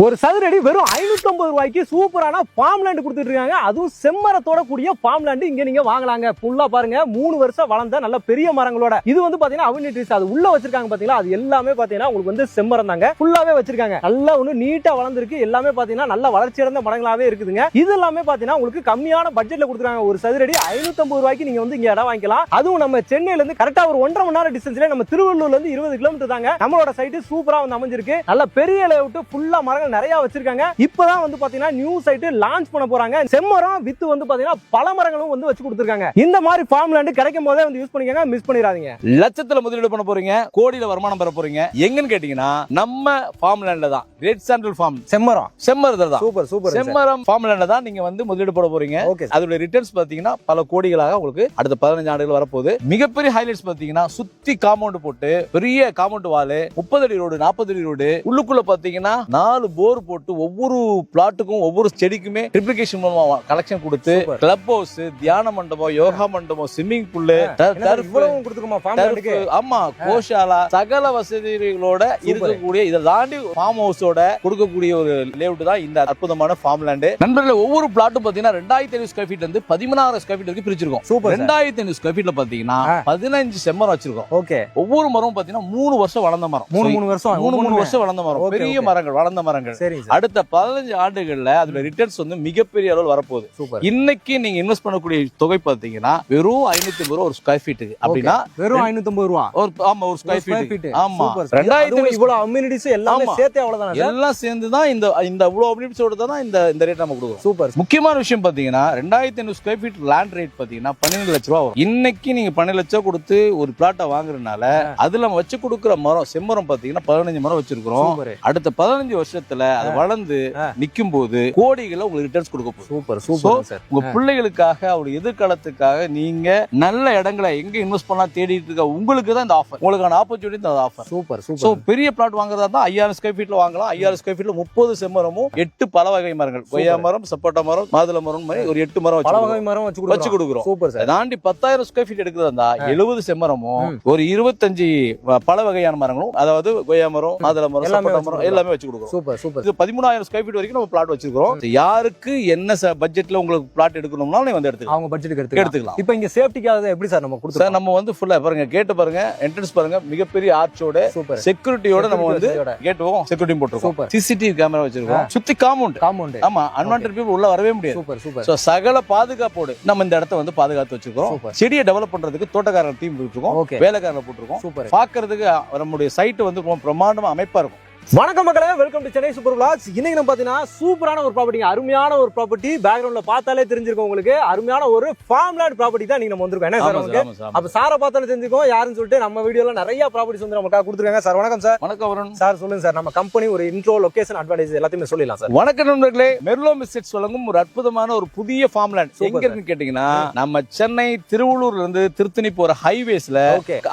ஒரு சதுரடி வெறும் 550 ரூபாய்க்கு சூப்பரான ஃபார்ம் லேண்ட் கொடுத்துட்டு இருக்காங்க. அதுவும் செம்மரத்தோட கூடிய ஃபார்ம் லேண்ட் இங்க நீங்க வாங்கலாங்க. ஃபுல்லா பாருங்க 3 வருஷம் வளர்ந்த நல்ல பெரிய மரங்களோட. இது வந்து பாத்தீங்கன்னா அவனி ட்ரீஸ் அது உள்ள வச்சிருக்காங்க பாத்தீங்களா, அது எல்லாமே பாத்தீங்கன்னா உங்களுக்கு வந்து செம்மரம் தாங்க. ஃபுல்லாவே வச்சிருக்காங்க. நல்லா ஒண்ணு நீட்டா வளர்ந்துருக்கு. எல்லாமே பாத்தீங்கன்னா நல்ல வளர்ச்சி அடைந்த மரங்களாவே இருக்குதுங்க. இது எல்லாமே பாத்தீங்கன்னா உங்களுக்கு கம்மியான பட்ஜெட்ல கொடுத்துருக்காங்க. ஒரு சதுரடி 550 ரூபாய்க்கு நீங்க வந்து இங்க இடம் வாங்கிக்கலாம். அதுவும் நம்ம சென்னையில இருந்து கரெக்டா ஒரு 1.5 மணி நேரம் டிஸ்டன்ஸ்ல நம்ம திருவள்ளூர்ல இருந்து 20 கிலோமீட்டர் தாங்க. நம்மளோட சைட் சூப்பரா வந்து அமைஞ்சிருக்கு. நல்ல பெரிய லேஅவுட், ஃபுல்லா மரங்கள் நிறைய வச்சிருக்காங்க. இப்பதான் வந்து பாத்தீங்கன்னா நியூ சைட் லான்ச் பண்ண போறாங்க. செம்மரம் வித்து வந்து பாத்தீங்கன்னா பல மரங்களும் வந்து வச்சு கொடுத்திருக்காங்க. இந்த மாதிரி ஃபார்ம் லேண்ட் கிடைக்கும் போதே வந்து யூஸ் பண்ணிக்கங்க, மிஸ் பண்ணிராதீங்க. லட்சத்துல முதலீடு பண்ண போறீங்க, கோடியில வருமானம் பெற போறீங்க. எங்கன்னு கேட்டீங்கன்னா நம்ம ஃபார்ம் லேண்ட்ல தான். ரெட் சாண்டல் ஃபார்ம் செம்மரத்துல தான். Super super. செம்மரம் ஃபார்ம் லேண்ட்ல தான் நீங்க வந்து முதலீடு போட போறீங்க. அதோட ரிட்டர்ன்ஸ் பாத்தீங்கன்னா பல கோடிகளாக உங்களுக்கு அடுத்த 15 ஆண்டுகள் வரப்போகுது. மிகப்பெரிய ஹைலைட்ஸ் பாத்தீங்கன்னா சுத்தி காம்பவுண்ட் போட்டு பெரிய காம்பவுண்ட் வால், 30 அடி ரோடு, 40 அடி ரோடு, உள்ளுக்குள்ள பாத்தீங்கன்னா 4 போர் போட்டு ஒவ்வொரு பிளாட்டுக்கும் ஒவ்வொரு செடிக்குமே ட்ரிப்ளிகேஷன் கலெக்ஷன் கொடுத்து கிளப் ஹவுஸ், தியான மண்டபம், யோகா மண்டபம், ஸ்விம்மிங் பூல், ஆமா கோஷாலா, சகல வசதிகளோட இருக்கக்கூடிய இதை தாண்டி ஃபார்ம் ஹவுஸோட கொடுக்கக்கூடிய ஒரு லேஅவுட் தான் இந்த அற்புதமான ஃபார்ம் லேண்ட். நண்பர்களே, ஒவ்வொரு பிளாட்டும் பாத்தீங்கன்னா 2500 ஸ்கொயர் ஃபீட்ல இருந்து 16000 ஸ்கொயர் ஃபீட் வரைக்கும் பிரிச்சிருக்கோம். 2500 ஸ்கொயர் ஃபீட்ல பாத்தீங்கன்னா 15 செம்மரம் வச்சிருக்கோம். ஒவ்வொரு மரம் பாத்தீங்கன்னா 3 வருஷம் வளர்ந்த மரம். 3 வருஷம் வளர்ந்த மரம், பெரிய மரங்கள், வளர்ந்த மரங்கள். அடுத்த 15 ஆண்டுகள்ல அதோட ரிட்டர்ன்ஸ் வந்து மிகப்பெரிய அளவில் வரப்போகுது. இன்னைக்கு நீங்க இன்வெஸ்ட் பண்ணக்கூடிய தொகை பாத்தீங்கன்னா வெறும் 550 ரூபா ஒரு ஸ்கொயர் ஃபீட். அப்படின்னா வெறும் 550 ரூபா. ஆமா, ஒரு ஸ்கொயர் ஃபீட். ஆமா, 2000 இவ்வளவு அம்யூனிட்டிஸ் எல்லாமே சேர்த்து அவ்வளவுதான். எல்லாம் சேர்ந்து தான் இந்த இவ்வளவு அம்யூனிட்டிஸோட தான் இந்த ரேட் நம்ம கொடுக்குறோம். சூப்பர். முக்கியமான விஷயம் பாத்தீங்கன்னா 2500 ஸ்கொயர் ஃபீட் லேண்ட் ரேட் பாத்தீங்கன்னா 12 லட்சம் ரூபா வரும். இன்னைக்கு நீங்க 12 லட்சம் கொடுத்து ஒரு பிளாட்டை வாங்குறதுனால அதுல நம்ம வச்சு கொடுக்குற மரம் செம்மரம் பாத்தீங்கன்னா 15 மரம் வச்சிருக்கிறோம். அடுத்த 15 வருஷத்துல அது வளர்ந்து நிக்கும் போது கோடிகளை உங்களுக்கு ரிட்டர்ன்ஸ் கொடுக்க போகுது. Super super sir. உங்க பிள்ளைகளுக்காக, அவருடைய எதிர்காலத்துக்காக நீங்க நல்ல இடங்களை எங்க இன்வெஸ்ட் பண்ணலாம் தேடிட்டு இருக்க உங்களுக்கு தான் இந்த ஆஃபர். உங்களுக்கான ஆப்பர்ச்சுனிட்டி இந்த ஆஃபர். Super super. சோ பெரிய பிளாட் வாங்குறதா தான் 5000 ஸ்கொயர் ஃபீட்ல வாங்கலாம். 5000 ஸ்கொயர் ஃபீட்ல 30 செம்மரமும் 8 பல வகை மரங்கள், கொய்யா மரம், சப்போட்டா மரம், மாதுளை மரம் மாதிரி ஒரு 8 மரம் பல வகை மரம் வச்சு கொடுக்குறோம். Super sir. தாண்டி 10000 ஸ்கொயர் ஃபீட் எடுக்கிறதா இருந்தா 70 செம்மரமும் ஒரு 25 பல வகையான மரங்களும், அதாவது கொய்யா மரம், மாதுளை மரம், சப்போட்டா மரம் எல்லாமே வச்சு கொடுக்குறோம். Super super. இது 13000 ஸ்கொயர் ஃபீட் வரைக்கும் நம்ம பிளாட் வச்சிருக்கோம். யாருக்கு என்ன பட்ஜெட்ல உங்களுக்கு பிளாட் எடுக்கணும்னா நீங்க வந்து எடுத்துக்கலாம். அவங்க பட்ஜெட்டுக்கு எடுத்துக்கலாம். இப்போ இங்க சேஃப்டிக்காக எப்படி சார் நம்ம கொடுத்துறோம்? சார் நம்ம வந்து ஃபுல்லா பாருங்க, கேட் பாருங்க, என்ட்ரன்ஸ் பாருங்க, மிகப்பெரிய ஆர்ச்சோட செக்யூரிட்டியோட நம்ம வந்து கேட்டும் செக்யூரிட்டி போட்டுருக்கோம். சிசிடிவி கேமரா வச்சிருக்கோம். சுத்தி காம்பவுண்ட். ஆமா, அன்வான்டட் பீப்பிள் உள்ள வரவே முடியாது. Super super. சோ சகல பாதுகாப்போடு நம்ம இந்த இடத்தை வந்து பாதுகாத்து வச்சிருக்கோம். செடியை டெவலப் பண்றதுக்கு தோட்டக்காரர் டீம் போட்டுருக்கோம், வேலைக்காரர் போட்டுருக்கோம். சூப்பர். பாக்குறதுக்கு நம்மளுடைய சைட் வந்து ரொம்ப பிரமாண்டமா அமைப்பா இருக்கும். வணக்கம் மக்களே, welcome to Chennai super vlogs. இன்னைக்கு நம்ம பாத்தீங்கன்னா சூப்பரான ஒரு ப்ராப்பர்ட்டி, அருமையான ஒரு ப்ராப்பர்ட்டி. பேக்ரவுண்ட்ல பார்த்தாலே தெரிஞ்சிருக்கும் உங்களுக்கு, அருமையான ஒரு ஃபார்ம் லேண்ட் ப்ராப்பர்ட்டி தான் நீங்க நம்ம வந்திருக்கோம். என்ன சார் உங்களுக்கு அப்ப சாரை பார்த்தாலே தெரிஞ்சுக்கோம் யாருன்னு சொல்லிட்டு. நம்ம வீடியோல நிறைய ப்ராப்பர்ட்டிஸ் வந்து நமக்காக கொடுத்துருக்காங்க. சார் வணக்கம் சார். வணக்கம் வருண் சார். சொல்லுங்க சார், நம்ம கம்பெனி ஒரு இன்ட்ரோ, லொகேஷன், அட்வான்டேஜ் எல்லாத்தையுமே சொல்லலாம் சார். வணக்கம் நண்பர்களே, மெர்லோம் எஸ்டேட்ஸ் வழங்கும் ஒரு அற்புதமான ஒரு புதிய ஃபார்ம் லேண்ட் எங்க இருக்குன்னு கேட்டீங்கன்னா நம்ம சென்னை திருவள்ளூர்ல இருந்து திருத்தணி போற ஹைவேஸ்ல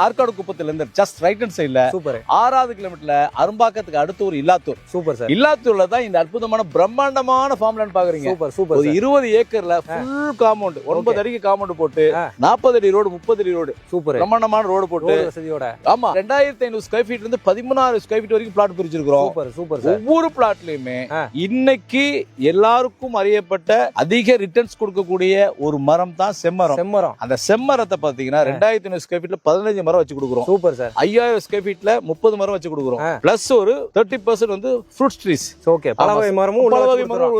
ஆற்காடு குப்பத்துல இருந்து ஜஸ்ட் ரைட் ஹேண்ட் சைடுல 6வது கிலோமீட்டர்ல அரும்பாக்கத்துக்கு அடுத்து ஒரு இல்லாத்தூர். Super sir. இல்லாத்தூர்ல தான் இந்த அற்புதமான பிரம்மாண்டமான ஃபார்ம் லேண்ட் பாக்குறீங்க. Super super. ஒரு 20 ஏக்கர்ல ஃபுல் காம்பவுண்ட், 9 அடிக்கு காம்பவுண்ட் போட்டு 40 அடி ரோடு, 30 அடி ரோடு, சூப்பர் பிரம்மாண்டமான ரோடு போட்டு வசதியோட. ஆமா, 2500 ஸ்கொயர் ஃபீட்ல இருந்து 16000 ஸ்கொயர் ஃபீட் வரைக்கும் பிளாட் பிரிச்சிருக்கோம். Super super sir. ஒவ்வொரு பிளாட்லயுமே இன்னைக்கு எல்லாருக்கும் அறியப்பட்ட அதிக ரிட்டர்ன்ஸ் கொடுக்கக்கூடிய ஒரு மரம் தான் செம்மரம். அந்த செம்மரத்தை பாத்தீங்கன்னா 2500 ஸ்கொயர் ஃபீட்ல 15 மரம் வச்சு கொடுக்குறோம். Super sir. 5000 ஸ்கொயர் ஃபீட்ல 30 மரம் வச்சு கொடுக்குறோம். பிளஸ் ஒரு 30% வந்து ஃப்ரூட் ட்ரீஸ். ஓகே, பலவகை மரமும்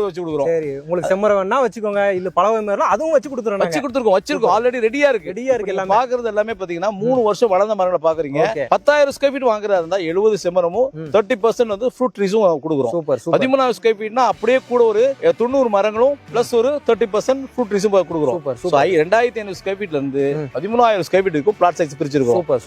வச்சு கொடுக்குறோம். சரி, உங்களுக்கு செம்மரம் வேணா வச்சுக்கோங்க, இல்ல பலவகை மரம் அதுவும் வச்சு கொடுத்துறோம். ஆல்ரெடி ரெடியா இருக்கு. எல்லாம் பாக்குறது எல்லாமே பாத்தீங்கன்னா 3 வருஷம் வளர்ந்த மரங்களை பாக்குறீங்க. 10000 ஸ்கொயர் ஃபீட் வாங்குறதா இருந்தா 70 செம்மரமும் 30% வந்து ஃப்ரூட் ட்ரீஸும் கொடுக்குறோம். சூப்பர். 13000 ஸ்கொயர் ஃபீட்னா அப்படியே கூட ஒரு 90 மரங்களும் பிளஸ் ஒரு 30% ஃப்ரூட் ட்ரீஸும் கொடுக்குறோம். 2500 ஸ்கொயர் ஃபீட்ல இருந்து 13000 ஸ்கொயர் ஃபீட் பிளாட் சைஸ் பிரிச்சிருக்கோம்.